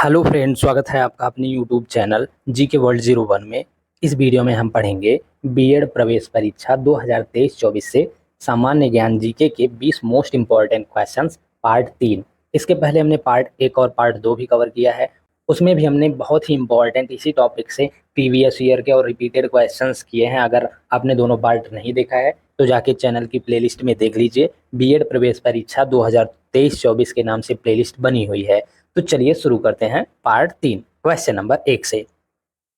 Hello friend, स्वागत है आपका अपने यूट्यूब चैनल जी के वर्ल्ड 01 में। इस वीडियो में हम पढ़ेंगे बीएड प्रवेश परीक्षा 2023-24 से सामान्य ज्ञान जीके के 20 मोस्ट इम्पॉर्टेंट क्वेश्चंस पार्ट 3। इसके पहले हमने पार्ट 1 और पार्ट 2 भी कवर किया है। उसमें भी हमने बहुत ही इम्पॉर्टेंट इसी टॉपिक से प्रीवियस ईयर के और रिपीटेड क्वेश्चंस किए हैं। अगर आपने दोनों पार्ट नहीं देखा है तो जाके चैनल की प्लेलिस्ट में देख लीजिए। बीएड प्रवेश परीक्षा 2023-24 के नाम से प्लेलिस्ट बनी हुई है। तो चलिए शुरू करते हैं पार्ट 3 क्वेश्चन नंबर 1 से।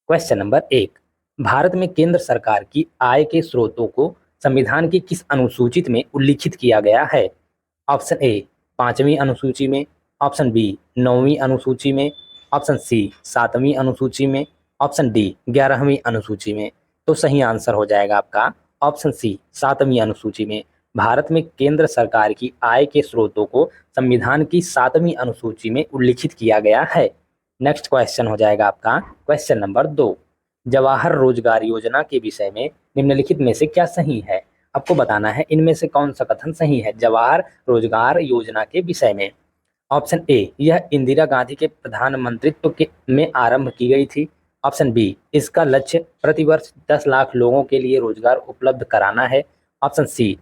क्वेश्चन नंबर 1, भारत में केंद्र सरकार की आय के स्रोतों को संविधान की किस अनुसूचित में उल्लिखित किया गया है? ऑप्शन ए 5वीं अनुसूची में, ऑप्शन बी 9वीं अनुसूची में, ऑप्शन सी 7वीं अनुसूची में, ऑप्शन डी 11वीं अनुसूची में। तो सही आंसर हो जाएगा आपका ऑप्शन सी 7वीं अनुसूची में। भारत में केंद्र सरकार की आय के स्रोतों को संविधान की 7वीं अनुसूची में उल्लिखित किया गया है। नेक्स्ट क्वेश्चन हो जाएगा आपका क्वेश्चन नंबर 2, जवाहर रोजगार योजना के विषय में निम्नलिखित में से क्या सही है? आपको बताना है इनमें से कौन सा कथन सही है जवाहर रोजगार योजना के विषय में। ऑप्शन ए, यह इंदिरा गांधी के प्रधानमंत्रित्व के में आरंभ की गई थी। ऑप्शन बी, इसका लक्ष्य प्रतिवर्ष 10 लाख लोगों के लिए रोजगार उपलब्ध कराना है। ऑप्शन सी,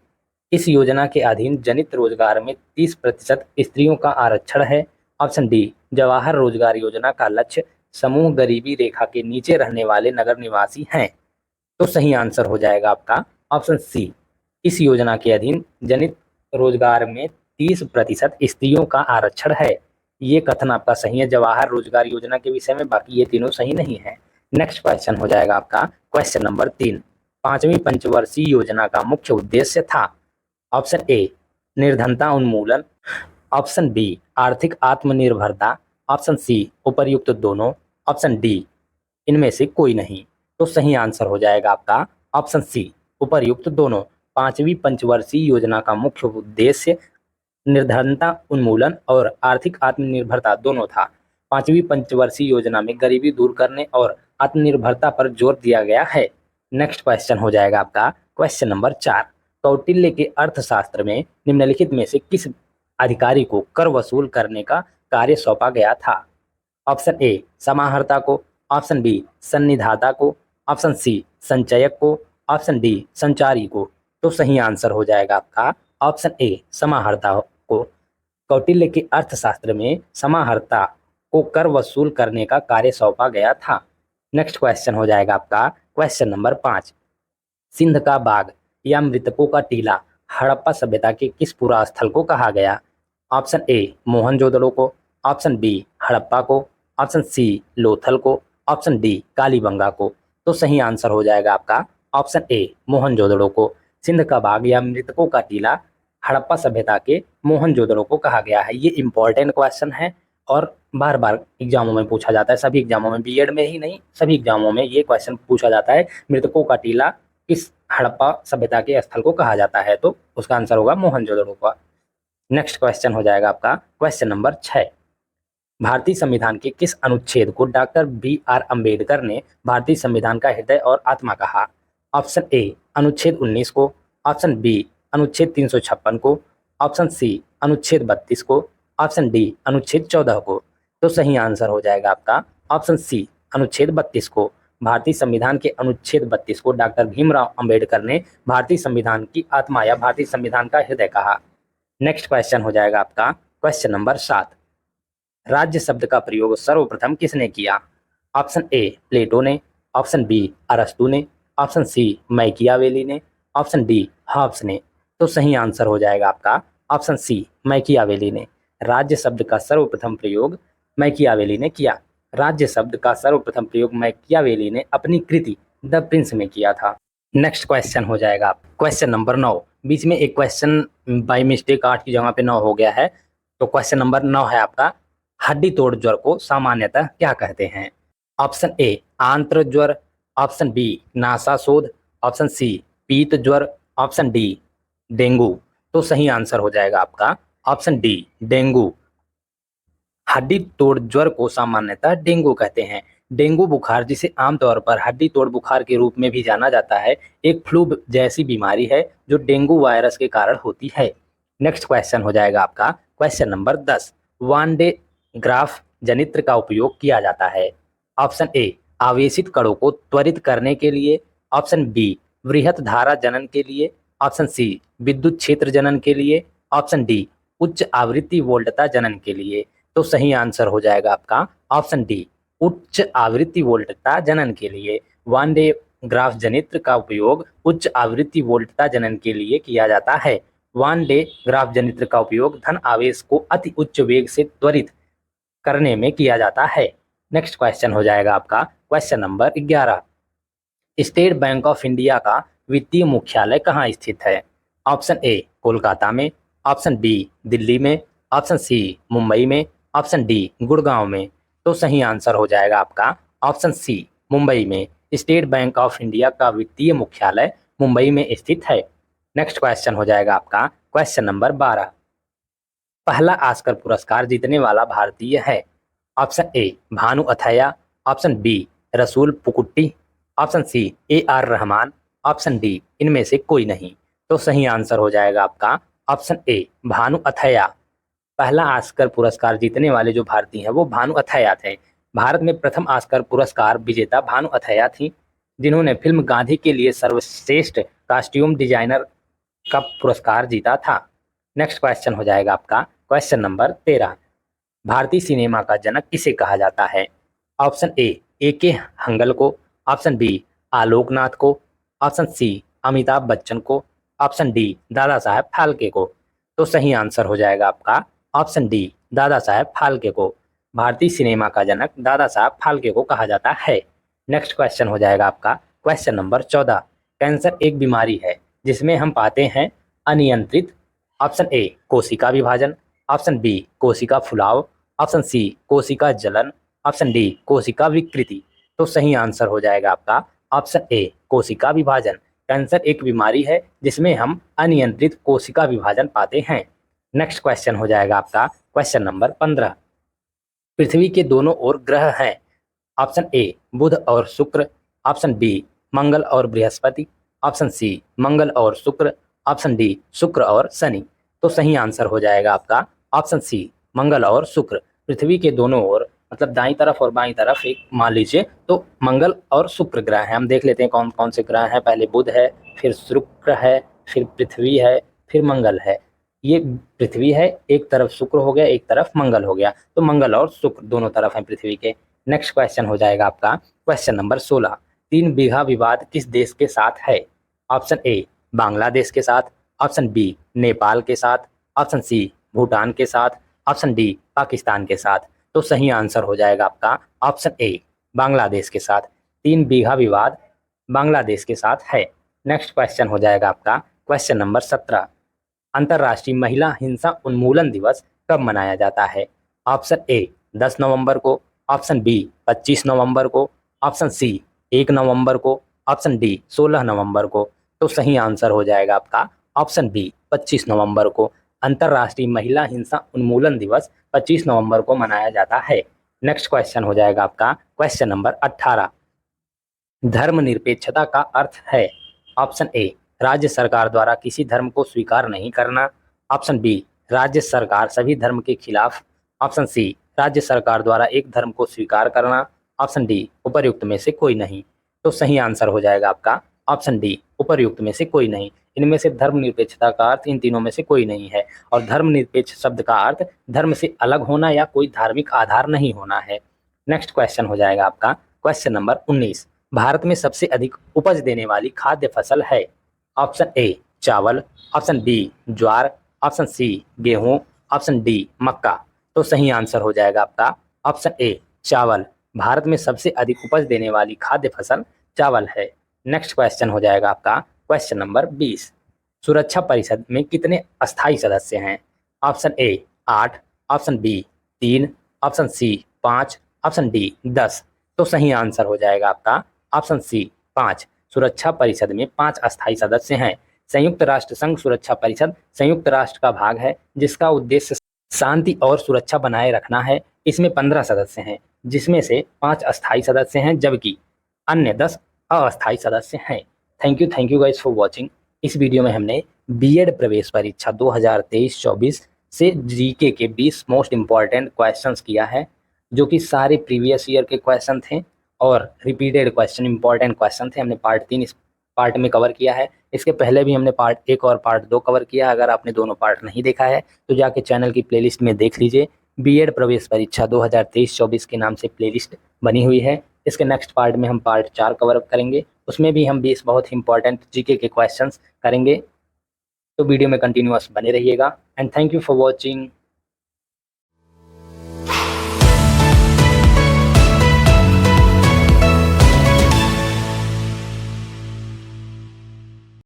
इस योजना के अधीन जनित रोजगार में 30% स्त्रियों का आरक्षण है। ऑप्शन डी, जवाहर रोजगार योजना का लक्ष्य समूह गरीबी रेखा के नीचे रहने वाले नगर निवासी हैं। तो सही आंसर हो जाएगा आपका ऑप्शन सी, इस योजना के अधीन जनित रोजगार में 30% स्त्रियों का आरक्षण है। ये कथन आपका सही है जवाहर रोजगार योजना के विषय में, बाकी ये तीनों सही नहीं है। नेक्स्ट क्वेश्चन हो जाएगा आपका क्वेश्चन नंबर 3, 5वीं पंचवर्षीय योजना का मुख्य उद्देश्य था। ऑप्शन ए, निर्धनता उन्मूलन, ऑप्शन बी, आर्थिक आत्मनिर्भरता, ऑप्शन सी, उपर्युक्त दोनों, ऑप्शन डी, इनमें से कोई नहीं। तो सही आंसर हो जाएगा आपका ऑप्शन सी, उपर्युक्त दोनों। 5वीं पंचवर्षीय योजना का मुख्य उद्देश्य निर्धनता उन्मूलन और आर्थिक आत्मनिर्भरता दोनों था। 5वीं पंचवर्षीय योजना में गरीबी दूर करने और आत्मनिर्भरता पर जोर दिया गया है। नेक्स्ट क्वेश्चन हो जाएगा आपका क्वेश्चन नंबर 4, कौटिल्य के अर्थशास्त्र में निम्नलिखित में से किस अधिकारी को कर वसूल करने का कार्य सौंपा गया था? ऑप्शन ए, समाहर्ता को, ऑप्शन बी, संनिधाता को, ऑप्शन सी, संचयक को, ऑप्शन डी, संचारी को। तो सही आंसर हो जाएगा आपका ऑप्शन ए, समाहर्ता को। कौटिल्य के अर्थशास्त्र में समाहर्ता को कर वसूल करने का कार्य सौंपा गया था। नेक्स्ट क्वेश्चन हो जाएगा आपका क्वेश्चन नंबर 5, सिंध का बाग या मृतकों का टीला हड़प्पा सभ्यता के किस पुरा स्थल को कहा गया? ऑप्शन ए, मोहनजोदड़ो को, ऑप्शन बी, हड़प्पा को, ऑप्शन सी, लोथल को, ऑप्शन डी, कालीबंगा को। तो सही आंसर हो जाएगा आपका ऑप्शन ए, मोहनजोदड़ो को। सिंध का बाग या मृतकों का टीला हड़प्पा सभ्यता के मोहनजोदड़ो को कहा गया है। ये इंपॉर्टेंट क्वेश्चन है और बार बार एग्जामों में पूछा जाता है। सभी एग्जामों में, बीएड में ही नहीं सभी एग्जामों में ये क्वेश्चन पूछा जाता है, मृतकों का टीला किस हड़प्पा सभ्यता के स्थल को कहा जाता है? तो उसका आंसर होगा मोहनजोदड़ो का। नेक्स्ट क्वेश्चन हो जाएगा आपका क्वेश्चन नंबर 6, भारतीय संविधान के किस अनुच्छेद को डॉक्टर BR अम्बेडकर ने भारतीय संविधान का हृदय और आत्मा कहा? ऑप्शन ए, अनुच्छेद 19 को, ऑप्शन बी, अनुच्छेद 356 को, ऑप्शन सी, अनुच्छेद 32 को, ऑप्शन डी, अनुच्छेद 14 को। तो सही आंसर हो जाएगा आपका ऑप्शन सी, अनुच्छेद 32 को। भारतीय संविधान के अनुच्छेद 32 को डॉक्टर भीमराव अंबेडकर ने भारतीय संविधान की आत्मा या भारतीय संविधान का हृदय कहा। नेक्स्ट क्वेश्चन हो जाएगा आपका क्वेश्चन नंबर 7, राज्य शब्द का प्रयोग सर्वप्रथम किसने किया? ऑप्शन ए, प्लेटो ने, ऑप्शन बी, अरस्तु ने, ऑप्शन सी, मैकियावेली ने, ऑप्शन डी, हॉब्स ने। तो सही आंसर हो जाएगा आपका ऑप्शन सी, मैकियावेली ने। राज्य शब्द का सर्वप्रथम प्रयोग मैकियावेली ने किया। राज्य शब्द का सर्वप्रथम प्रयोग मैकियावेली ने अपनी कृति द प्रिंस में किया था। नेक्स्ट क्वेश्चन हो जाएगा क्वेश्चन नंबर 9, बीच में एक क्वेश्चन बाय मिस्टेक 8 की जगह पे 9 हो गया है। तो क्वेश्चन नंबर 9 है आपका, हड्डी तोड़ ज्वर को सामान्यतः क्या कहते हैं? ऑप्शन ए, आंत्र ज्वर, ऑप्शन बी, नासाशोथ, ऑप्शन सी, पीत ज्वर, ऑप्शन डी, डेंगू। तो सही आंसर हो जाएगा आपका ऑप्शन डी, डेंगू। हड्डी तोड़ ज्वर को सामान्यतः डेंगू कहते हैं। डेंगू बुखार, जिसे आमतौर पर हड्डी तोड़ बुखार के रूप में भी जाना जाता है, एक फ्लू जैसी बीमारी है जो डेंगू वायरस के कारण होती है। नेक्स्ट क्वेश्चन हो जाएगा आपका question number 10, Van de Graaff जनित्र का उपयोग किया जाता है? ऑप्शन ए आवेशित कणों को त्वरित करने के लिए, ऑप्शन बी वृहत धारा जनन के लिए, ऑप्शन सी विद्युत क्षेत्र जनन के लिए, ऑप्शन डी उच्च आवृत्ति वोल्टता जनन के लिए। तो सही आंसर हो जाएगा आपका ऑप्शन डी उच्च आवृत्ति वोल्टता जनन के लिए। वन डे ग्राफ जनित्र का उपयोग उच्च आवृत्ति वोल्टता जनन के लिए किया जाता है। वन डे ग्राफ जनित्र का उपयोग धन आवेश को अति उच्च वेग से त्वरित करने में किया जाता है। नेक्स्ट क्वेश्चन हो जाएगा आपका question number 11। State bank of India का वित्तीय मुख्यालय कहाँ स्थित है? ऑप्शन ए कोलकाता में, ऑप्शन बी दिल्ली में, ऑप्शन सी मुंबई में, ऑप्शन डी गुड़गांव में। तो सही आंसर हो जाएगा आपका ऑप्शन सी मुंबई में। स्टेट बैंक ऑफ इंडिया का वित्तीय मुख्यालय मुंबई में स्थित है। नेक्स्ट क्वेश्चन हो जाएगा आपका क्वेश्चन नंबर 12। पहला ऑस्कर पुरस्कार जीतने वाला भारतीय है? Option A Bhanu Athaiya, option B Resul Pookutty, option C AR Rahman, option D इनमें से कोई नहीं। तो सही आंसर हो जाएगा आपका ऑप्शन ए भानु अथैया। पहला ऑस्कर पुरस्कार जीतने वाले जो भारतीय हैं वो भानु अथैया थे। भारत में प्रथम ऑस्कर पुरस्कार विजेता भानु अथैया थी, जिन्होंने फिल्म गांधी के लिए सर्वश्रेष्ठ कॉस्ट्यूम डिजाइनर का पुरस्कार जीता था। नेक्स्ट क्वेश्चन हो जाएगा आपका क्वेश्चन नंबर 13। भारतीय सिनेमा का जनक किसे कहा जाता है? ऑप्शन ए AK हंगल को, ऑप्शन बी आलोकनाथ को, ऑप्शन सी अमिताभ बच्चन को, ऑप्शन डी दादा साहेब फाल्के को। तो सही आंसर हो जाएगा आपका ऑप्शन डी दादा साहेब फाल्के को। भारतीय सिनेमा का जनक दादा साहब फाल्के को कहा जाता है। नेक्स्ट क्वेश्चन हो जाएगा आपका क्वेश्चन नंबर 14। कैंसर एक बीमारी है जिसमें हम पाते हैं अनियंत्रित, ऑप्शन ए कोशिका विभाजन, ऑप्शन बी कोशिका फुलाव, ऑप्शन सी कोशिका जलन, ऑप्शन डी कोशिका विकृति। तो सही आंसर हो जाएगा आपका ऑप्शन ए कोशिका विभाजन। कैंसर एक बीमारी है जिसमें हम अनियंत्रित कोशिका विभाजन पाते हैं। नेक्स्ट क्वेश्चन हो जाएगा आपका क्वेश्चन नंबर 15। पृथ्वी के दोनों ओर ग्रह हैं? ऑप्शन ए बुध और शुक्र, ऑप्शन बी मंगल और बृहस्पति, ऑप्शन सी मंगल और शुक्र, ऑप्शन डी शुक्र और शनि। तो सही आंसर हो जाएगा आपका ऑप्शन सी मंगल और शुक्र। पृथ्वी के दोनों ओर मतलब दाईं तरफ और बाईं तरफ एक मान लीजिए तो मंगल और शुक्र ग्रह हैं। हम देख लेते हैं कौन कौन से ग्रह हैं। पहले बुध है, फिर शुक्र है, फिर पृथ्वी है, फिर मंगल है। ये पृथ्वी है, एक तरफ शुक्र हो गया, एक तरफ मंगल हो गया, तो मंगल और शुक्र दोनों तरफ हैं पृथ्वी के। नेक्स्ट क्वेश्चन हो जाएगा आपका क्वेश्चन नंबर 16। 3 बीघा विवाद किस देश के साथ है? ऑप्शन ए बांग्लादेश के साथ, ऑप्शन बी नेपाल के साथ, ऑप्शन सी भूटान के साथ, ऑप्शन डी पाकिस्तान के साथ। तो सही आंसर हो जाएगा आपका ऑप्शन ए बांग्लादेश के साथ। 3 बीघा विवाद बांग्लादेश के साथ है। नेक्स्ट क्वेश्चन हो जाएगा आपका क्वेश्चन नंबर 17। अंतर्राष्ट्रीय महिला हिंसा उन्मूलन दिवस कब मनाया जाता है? ऑप्शन ए 10 नवंबर को, ऑप्शन बी 25 नवंबर को, ऑप्शन सी 1 नवंबर को, ऑप्शन डी 16 नवंबर को। तो सही आंसर हो जाएगा आपका ऑप्शन बी 25 नवंबर को। अंतर्राष्ट्रीय महिला हिंसा उन्मूलन दिवस 25 नवंबर को मनाया जाता है। नेक्स्ट क्वेश्चन हो जाएगा आपका क्वेश्चन नंबर 18। धर्मनिरपेक्षता का अर्थ है? ऑप्शन ए राज्य सरकार द्वारा किसी धर्म को स्वीकार नहीं करना, ऑप्शन बी राज्य सरकार सभी धर्म के खिलाफ, ऑप्शन सी राज्य सरकार द्वारा एक धर्म को स्वीकार करना, ऑप्शन डी उपर्युक्त में से कोई नहीं। तो सही आंसर हो जाएगा आपका ऑप्शन डी उपर्युक्त में से कोई नहीं। इनमें से धर्मनिरपेक्षता का अर्थ इन तीनों में से कोई नहीं है। और धर्मनिरपेक्ष शब्द का अर्थ धर्म से अलग होना या कोई धार्मिक आधार नहीं होना है। नेक्स्ट क्वेश्चन हो जाएगा आपका क्वेश्चन नंबर 19। भारत में सबसे अधिक उपज देने वाली खाद्य फसल है? ऑप्शन ए चावल, ऑप्शन बी ज्वार, ऑप्शन सी गेहूं, ऑप्शन डी मक्का। तो सही आंसर हो जाएगा आपका ऑप्शन ए चावल। भारत में सबसे अधिक उपज देने वाली खाद्य फसल चावल है। नेक्स्ट क्वेश्चन हो जाएगा आपका क्वेश्चन नंबर 20। सुरक्षा परिषद में कितने अस्थायी सदस्य हैं? Option A 8, option B 3, option C 5, option D 10। तो सही आंसर हो जाएगा आपका ऑप्शन सी 5। सुरक्षा परिषद में 5 अस्थायी सदस्य हैं। संयुक्त राष्ट्र संघ सुरक्षा परिषद संयुक्त राष्ट्र का भाग है जिसका उद्देश्य शांति और सुरक्षा बनाए रखना है। इसमें 15 सदस्य हैं जिसमें से 5 अस्थायी सदस्य हैं जबकि अन्य 10 अस्थायी सदस्य हैं। Thank you guys for watching. इस वीडियो में हमने बीएड प्रवेश परीक्षा 2023-24 से जीके के 20 मोस्ट इम्पॉर्टेंट क्वेश्चंस किया है। जो कि सारे प्रीवियस ईयर के क्वेश्चन थे और रिपीटेड क्वेश्चन, इंपॉर्टेंट क्वेश्चन थे। हमने पार्ट 3 इस पार्ट में कवर किया है। इसके पहले भी हमने पार्ट 1 और पार्ट 2 कवर किया। अगर आपने दोनों पार्ट नहीं देखा है तो जाके चैनल की प्लेलिस्ट में देख लीजिए। बीएड प्रवेश परीक्षा 2023-24 के नाम से प्लेलिस्ट बनी हुई है। इसके नेक्स्ट पार्ट में हम पार्ट 4 कवर करेंगे। उसमें भी हम 20 बहुत इंपॉर्टेंट जीके के क्वेश्चंस करेंगे। तो वीडियो में कंटिन्यूअस बने रहिएगा and thank you for watching.